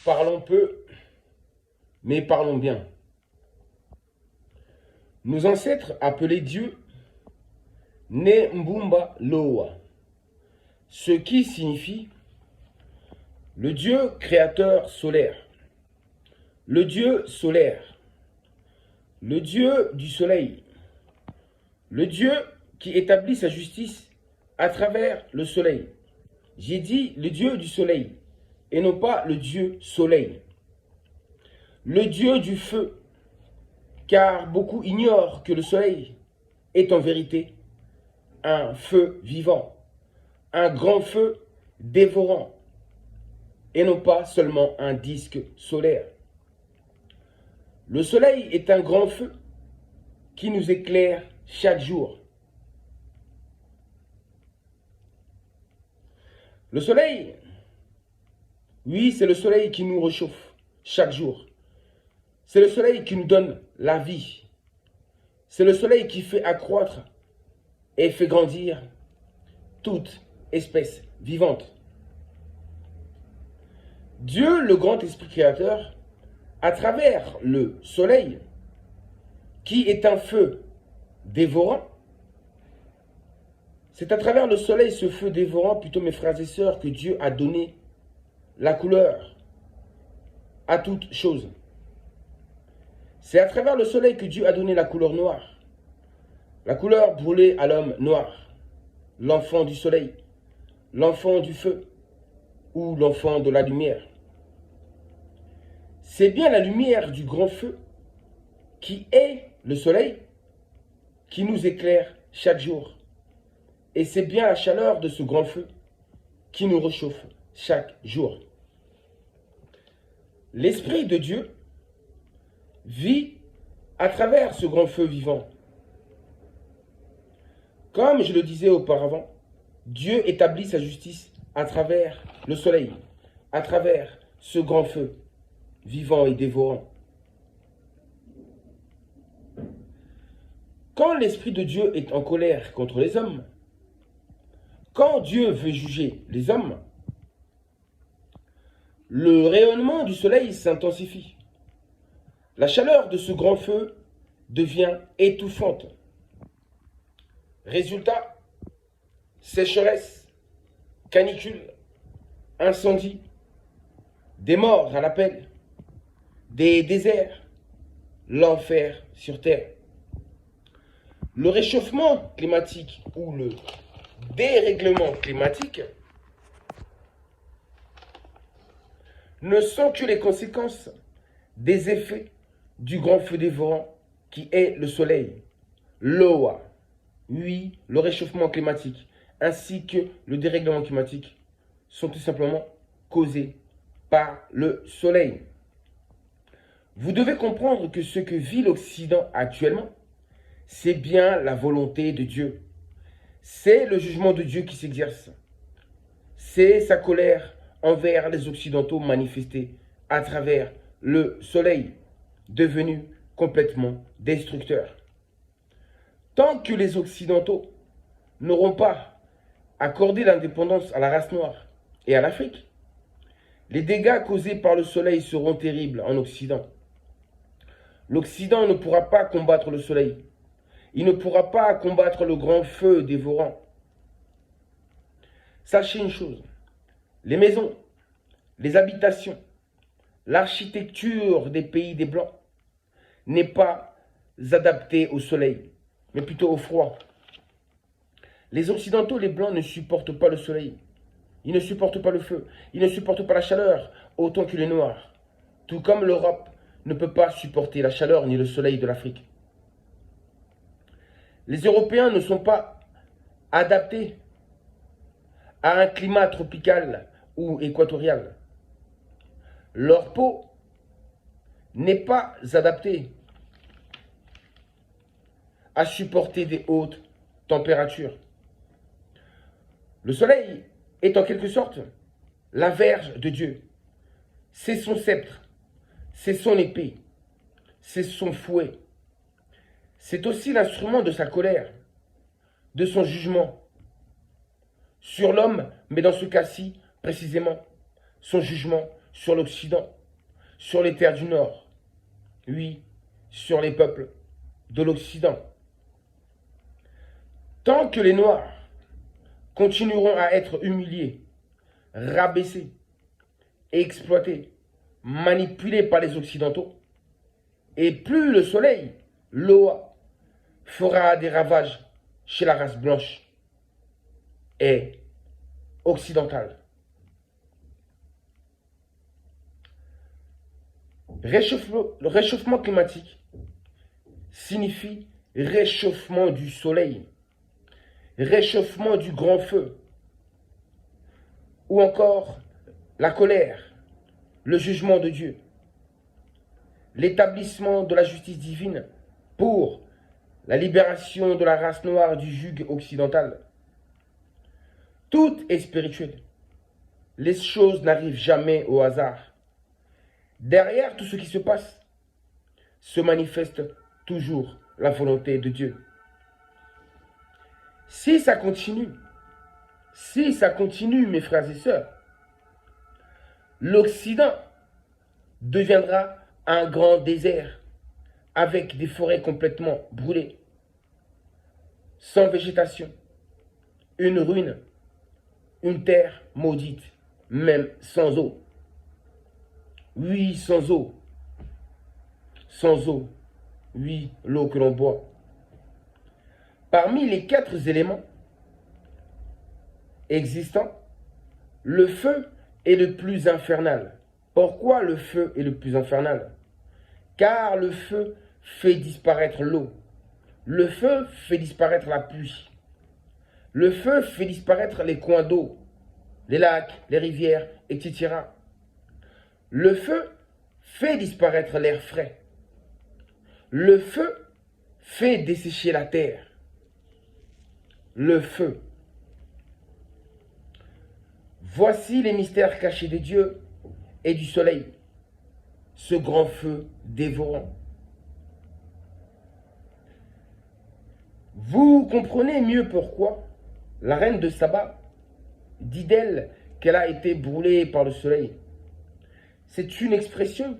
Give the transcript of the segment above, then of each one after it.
Parlons peu, mais parlons bien. Nos ancêtres appelaient Dieu Ne Mbumba Loa, ce qui signifie le Dieu créateur solaire, le Dieu solaire, le Dieu du soleil, le Dieu qui établit sa justice à travers le soleil. J'ai dit le Dieu du soleil et non pas le Dieu soleil. Le Dieu du feu, car beaucoup ignorent que le soleil est en vérité un feu vivant, un grand feu dévorant, et non pas seulement un disque solaire. Le soleil est un grand feu qui nous éclaire chaque jour. Le soleil, oui, c'est le soleil qui nous réchauffe chaque jour. C'est le soleil qui nous donne la vie. C'est le soleil qui fait accroître et fait grandir toute espèce vivante. Dieu, le grand esprit créateur, à travers le soleil, qui est un feu dévorant, c'est à travers le soleil, ce feu dévorant, plutôt mes frères et sœurs, que Dieu a donné la couleur à toute chose. C'est à travers le soleil que Dieu a donné la couleur noire. La couleur brûlée à l'homme noir, l'enfant du soleil, l'enfant du feu ou l'enfant de la lumière. C'est bien la lumière du grand feu qui est le soleil qui nous éclaire chaque jour. Et c'est bien la chaleur de ce grand feu qui nous réchauffe chaque jour. L'Esprit de Dieu vit à travers ce grand feu vivant. Comme je le disais auparavant, Dieu établit sa justice à travers le soleil, à travers ce grand feu vivant et dévorant. Quand l'Esprit de Dieu est en colère contre les hommes, quand Dieu veut juger les hommes, le rayonnement du soleil s'intensifie. La chaleur de ce grand feu devient étouffante. Résultat, sécheresse, canicule, incendie, des morts à l'appel, des déserts, l'enfer sur terre. Le réchauffement climatique ou le dérèglement climatique ne sont que les conséquences des effets du grand feu dévorant qui est le soleil, Loa. Oui, le réchauffement climatique ainsi que le dérèglement climatique sont tout simplement causés par le soleil. Vous devez comprendre que ce que vit l'Occident actuellement, c'est bien la volonté de Dieu. C'est le jugement de Dieu qui s'exerce. C'est sa colère envers les Occidentaux manifestée à travers le soleil, devenu complètement destructeur. Tant que les Occidentaux n'auront pas accordé l'indépendance à la race noire et à l'Afrique, les dégâts causés par le soleil seront terribles en Occident. L'Occident ne pourra pas combattre le soleil. Il ne pourra pas combattre le grand feu dévorant. Sachez une chose, les maisons, les habitations, l'architecture des pays des Blancs n'est pas adaptée au soleil, mais plutôt au froid. Les Occidentaux, les Blancs, ne supportent pas le soleil. Ils ne supportent pas le feu. Ils ne supportent pas la chaleur, autant que les Noirs. Tout comme l'Europe ne peut pas supporter la chaleur ni le soleil de l'Afrique. Les Européens ne sont pas adaptés à un climat tropical ou équatorial. Leur peau n'est pas adaptée à supporter des hautes températures. Le soleil est en quelque sorte la verge de Dieu. C'est son sceptre, c'est son épée, c'est son fouet. C'est aussi l'instrument de sa colère, de son jugement sur l'homme, mais dans ce cas-ci, précisément, son jugement sur l'Occident, sur les terres du Nord. Oui, sur les peuples de l'Occident. Tant que les Noirs continueront à être humiliés, rabaissés, exploités, manipulés par les Occidentaux, et plus le soleil, Loa, fera des ravages chez la race blanche et occidentale. Le réchauffement climatique signifie réchauffement du soleil, réchauffement du grand feu, ou encore la colère, le jugement de Dieu, l'établissement de la justice divine pour la libération de la race noire du joug occidental. Tout est spirituel. Les choses n'arrivent jamais au hasard. Derrière tout ce qui se passe, se manifeste toujours la volonté de Dieu. Si ça continue, mes frères et sœurs, l'Occident deviendra un grand désert avec des forêts complètement brûlées, sans végétation, une ruine, une terre maudite, même sans eau. Oui, sans eau. Sans eau. Oui, l'eau que l'on boit. Parmi les 4 éléments existants, le feu est le plus infernal. Pourquoi le feu est le plus infernal? Car le feu fait disparaître l'eau. Le feu fait disparaître la pluie. Le feu fait disparaître les coins d'eau, les lacs, les rivières, etc. Le feu fait disparaître l'air frais. Le feu fait dessécher la terre. Le feu. Voici les mystères cachés de Dieu et du soleil, ce grand feu dévorant. Vous comprenez mieux pourquoi la reine de Saba dit d'elle qu'elle a été brûlée par le soleil. C'est une expression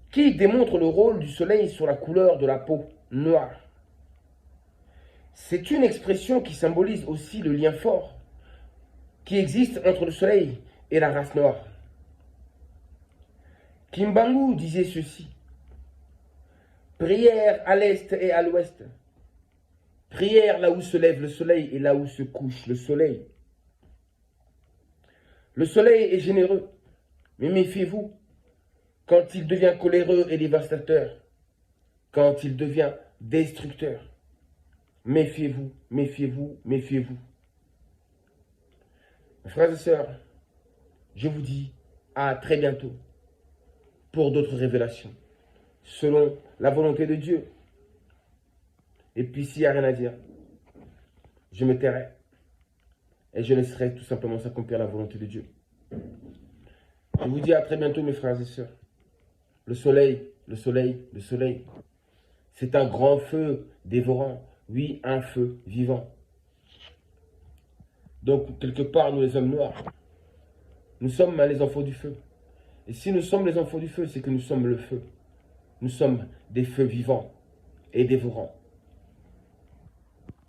qui démontre le rôle du soleil sur la couleur de la peau noire. C'est une expression qui symbolise aussi le lien fort qui existe entre le soleil et la race noire. Kimbangu disait ceci: prière à l'est et à l'ouest. Prière là où se lève le soleil et là où se couche le soleil. Le soleil est généreux, mais méfiez-vous quand il devient coléreux et dévastateur, quand il devient destructeur. Méfiez-vous, méfiez-vous, méfiez-vous. Mes frères et sœurs, je vous dis à très bientôt pour d'autres révélations, selon la volonté de Dieu. Et puis s'il n'y a rien à dire, je me tairai et je laisserai tout simplement s'accomplir la volonté de Dieu. Je vous dis à très bientôt, mes frères et sœurs. Le soleil, le soleil, le soleil, c'est un grand feu dévorant. Oui, un feu vivant. Donc, quelque part, nous les hommes noirs, nous sommes les enfants du feu. Et si nous sommes les enfants du feu, c'est que nous sommes le feu. Nous sommes des feux vivants et dévorants.